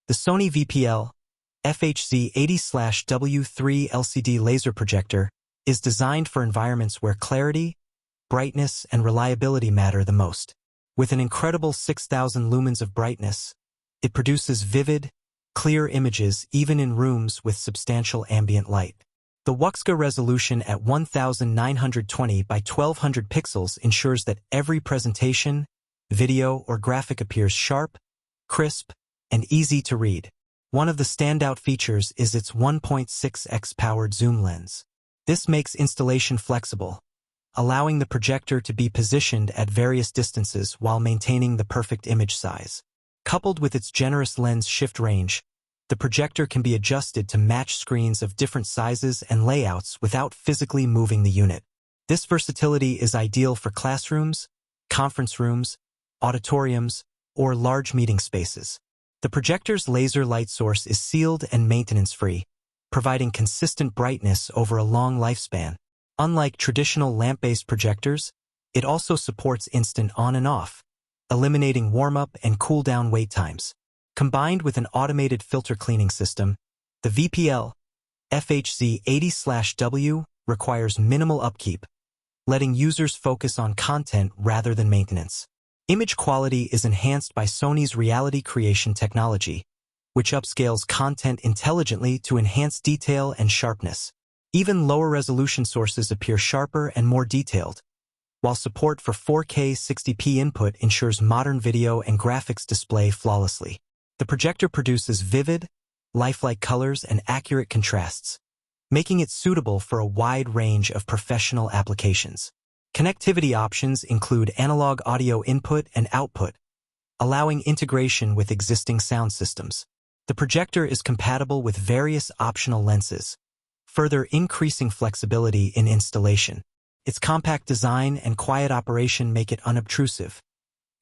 The Sony VPL-FHZ80/W3 LCD laser projector is designed for environments where clarity, brightness, and reliability matter the most. With an incredible 6,000 lumens of brightness, it produces vivid, clear images even in rooms with substantial ambient light. The WUXGA resolution at 1920 by 1200 pixels ensures that every presentation, video, or graphic appears sharp, crisp, and easy to read. One of the standout features is its 1.6x powered zoom lens. This makes installation flexible, allowing the projector to be positioned at various distances while maintaining the perfect image size. Coupled with its generous lens shift range, the projector can be adjusted to match screens of different sizes and layouts without physically moving the unit. This versatility is ideal for classrooms, conference rooms, auditoriums, or large meeting spaces. The projector's laser light source is sealed and maintenance-free, providing consistent brightness over a long lifespan. Unlike traditional lamp-based projectors, it also supports instant on and off, eliminating warm-up and cool-down wait times. Combined with an automated filter cleaning system, the VPL-FHZ80/W requires minimal upkeep, letting users focus on content rather than maintenance. Image quality is enhanced by Sony's reality creation technology, which upscales content intelligently to enhance detail and sharpness. Even lower resolution sources appear sharper and more detailed, while support for 4K 60p input ensures modern video and graphics display flawlessly. The projector produces vivid, lifelike colors and accurate contrasts, making it suitable for a wide range of professional applications. Connectivity options include analog audio input and output, allowing integration with existing sound systems. The projector is compatible with various optional lenses, further increasing flexibility in installation. Its compact design and quiet operation make it unobtrusive,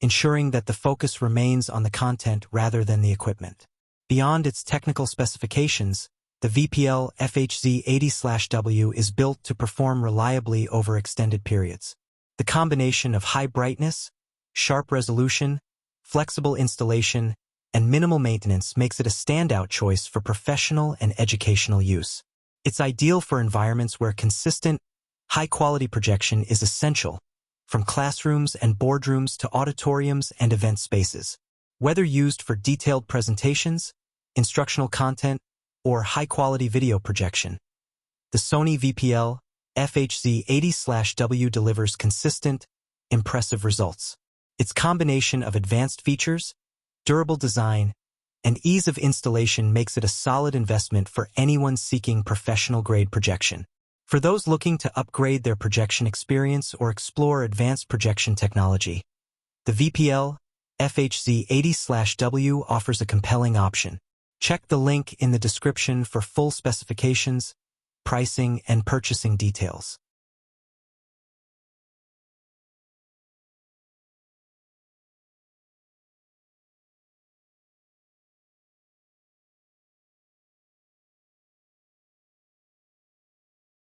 ensuring that the focus remains on the content rather than the equipment. Beyond its technical specifications, the VPL-FHZ80/W is built to perform reliably over extended periods. The combination of high brightness, sharp resolution, flexible installation, and minimal maintenance makes it a standout choice for professional and educational use. It's ideal for environments where consistent, high-quality projection is essential, from classrooms and boardrooms to auditoriums and event spaces. Whether used for detailed presentations, instructional content, or high-quality video projection, the Sony VPL-FHZ80/W delivers consistent, impressive results. Its combination of advanced features, durable design, and ease of installation makes it a solid investment for anyone seeking professional-grade projection. For those looking to upgrade their projection experience or explore advanced projection technology, the VPL-FHZ80/W offers a compelling option. Check the link in the description for full specifications, pricing, and purchasing details.